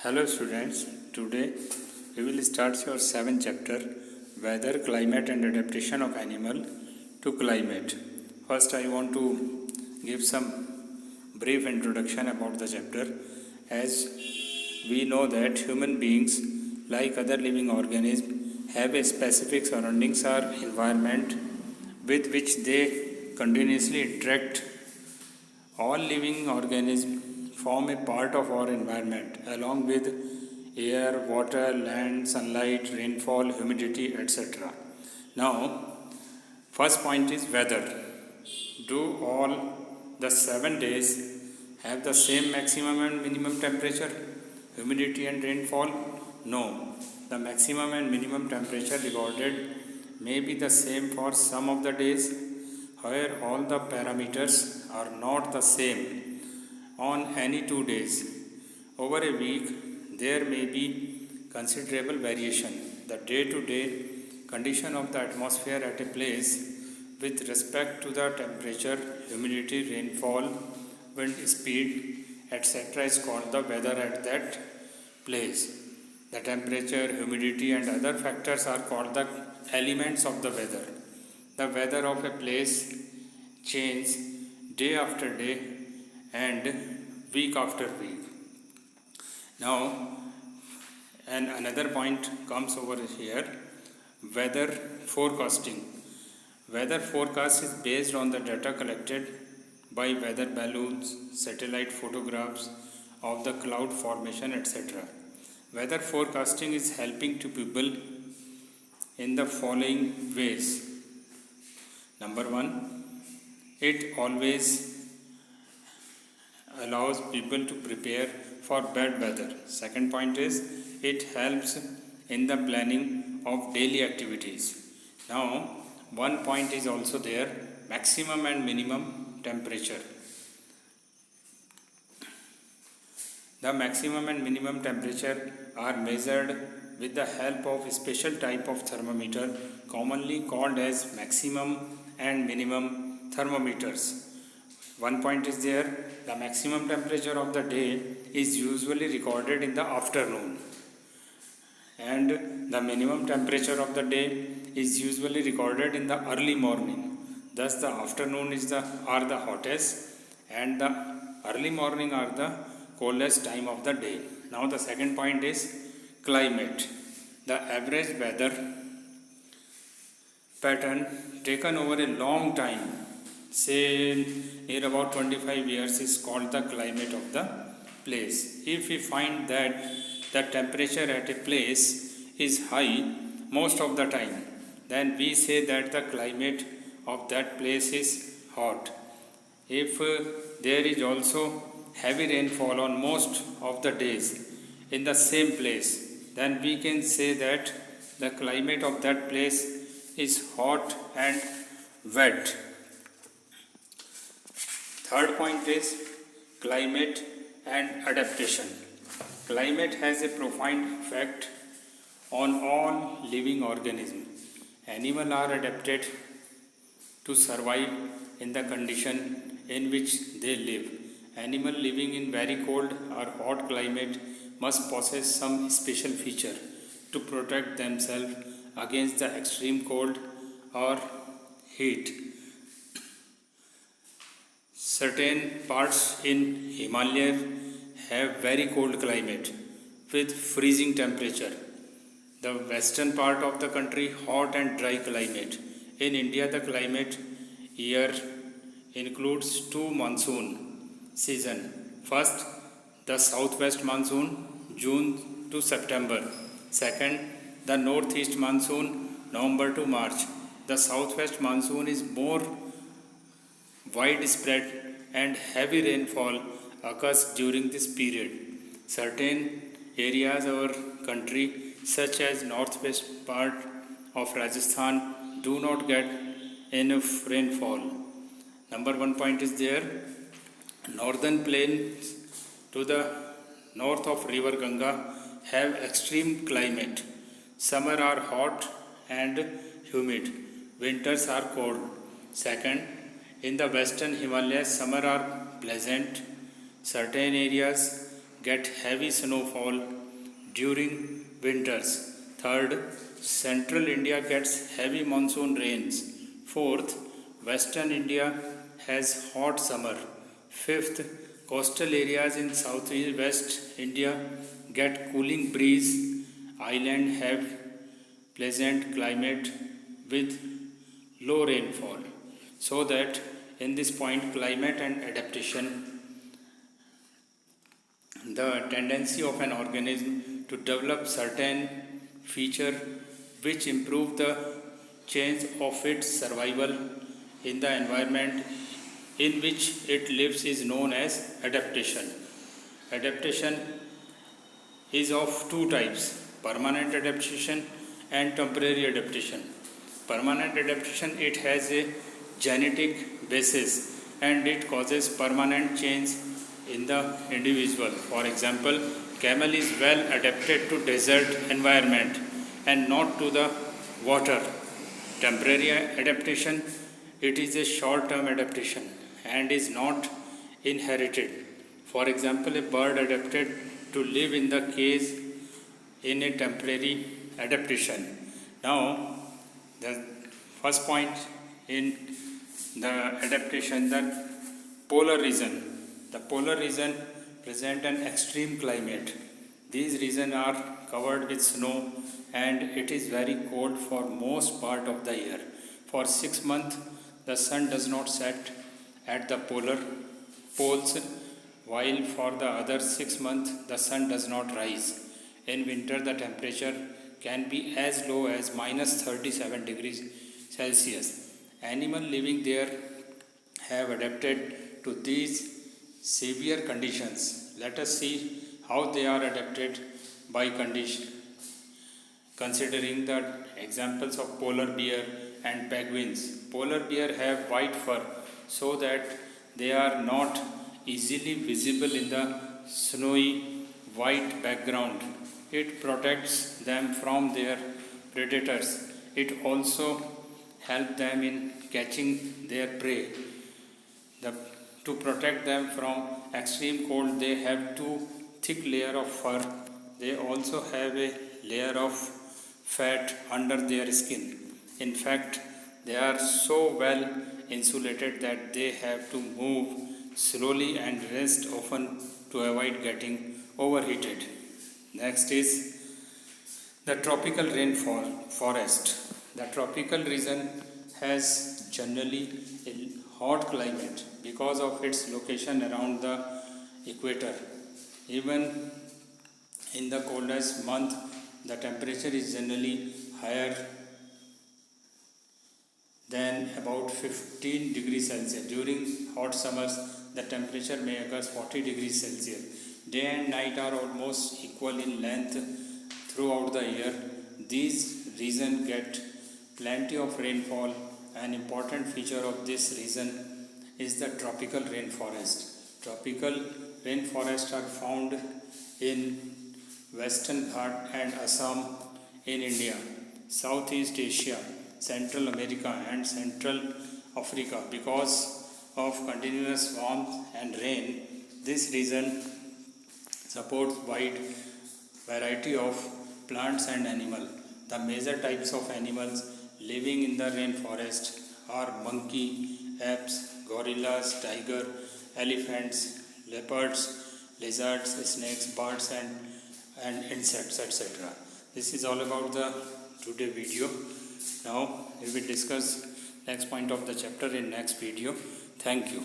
Hello students, today we will start your 7th chapter, Weather, Climate and Adaptation of Animal to Climate. First I want to give some brief introduction about the chapter. As we know that human beings, like other living organisms, have a specific surroundings or environment with which they continuously interact. All living organisms form a part of our environment along with air, water, land, sunlight, rainfall, humidity, etc. Now, first point is weather. Do all the 7 days have the same maximum and minimum temperature, humidity and rainfall? No. The maximum and minimum temperature recorded may be the same for some of the days, where all the parameters are not the same on any 2 days. Over a week, there may be considerable variation. The day-to-day condition of the atmosphere at a place with respect to the temperature, humidity, rainfall, wind speed, etc. is called the weather at that place. The temperature, humidity and other factors are called the elements of the weather. The weather of a place changes day after day and week after week. Now, and another point comes over here, weather forecasting. Weather forecast is based on the data collected by weather balloons, satellite photographs of the cloud formation, etc. Weather forecasting is helping to people in the following ways. Number one, it always allows people to prepare for bad weather. Second point is it helps in the planning of daily activities. Now, one point is also there, maximum and minimum temperature. The maximum and minimum temperature are measured with the help of a special type of thermometer commonly called as maximum and minimum thermometers. One point is there, the maximum temperature of the day is usually recorded in the afternoon and the minimum temperature of the day is usually recorded in the early morning. Thus the afternoon are the hottest and the early morning are the coldest time of the day. Now the second point is climate. The average weather pattern taken over a long time, say near about 25 years, is called the climate of the place. If we find that the temperature at a place is high most of the time, then we say that the climate of that place is hot. If there is also heavy rainfall on most of the days in the same place, then we can say that the climate of that place is hot and wet. Third point is climate and adaptation. Climate has a profound effect on all living organisms. Animals are adapted to survive in the condition in which they live. Animals living in very cold or hot climate must possess some special feature to protect themselves against the extreme cold or heat. Certain parts in Himalaya have very cold climate with freezing temperature. The western part of the country hot and dry climate. In India the climate year includes 2 monsoon season. First, the southwest monsoon June to September. Second, the northeast monsoon November to March. The southwest monsoon is more widespread and heavy rainfall occurs during this period. Certain areas of our country, such as northwest part of Rajasthan, do not get enough rainfall. Number one point is there, northern plains to the north of river Ganga have extreme climate. Summer are hot and humid. Winters are cold. Second, in the western Himalayas, summer are pleasant. Certain areas get heavy snowfall during winters. Third, central India gets heavy monsoon rains. Fourth, western India has hot summer. Fifth, coastal areas in southwest India get cooling breeze. Island have pleasant climate with low rainfall. So that in this point, climate and adaptation, the tendency of an organism to develop certain feature which improve the change of its survival in the environment in which it lives is known as adaptation. Adaptation is of two types: permanent adaptation and temporary adaptation. Permanent adaptation, it has a genetic basis and it causes permanent change in the individual. For example, camel is well adapted to desert environment and not to the water. Temporary adaptation, it is a short-term adaptation and is not inherited. For example, a bird adapted to live in the cage in a temporary adaptation. Now, the first point in the adaptation, the polar region. The polar region present an extreme climate. These regions are covered with snow and it is very cold for most part of the year. For 6 months, the sun does not set at the polar poles, while for the other 6 months, the sun does not rise. In winter, the temperature can be as low as minus 37 degrees Celsius. Animals living there have adapted to these severe conditions. Let us see how they are adapted by considering the examples of polar bear and penguins. Polar bear have white fur so that they are not easily visible in the snowy white background. It protects them from their predators. It also helps them in catching their prey. To protect them from extreme cold, they have two thick layers of fur. They also have a layer of fat under their skin. In fact, they are so well insulated that they have to move slowly and rest often to avoid getting overheated. Next is the tropical rainforest. The tropical region has generally a hot climate because of its location around the equator. Even in the coldest month, the temperature is generally higher than about 15 degrees Celsius. During hot summers, the temperature may occur 40 degrees Celsius. Day and night are almost equal in length throughout the year. These regions get plenty of rainfall. An important feature of this region is the tropical rainforest. Tropical rainforests are found in Western Ghat and Assam in India, Southeast Asia, Central America and Central Africa. Because of continuous warmth and rain, this region supports wide variety of plants and animals. The major types of animals living in the rainforest are monkey, apes, gorillas, tiger, elephants, leopards, lizards, snakes, birds and insects, etc. This is all about the today video. Now we will discuss next point of the chapter in next video. Thank you.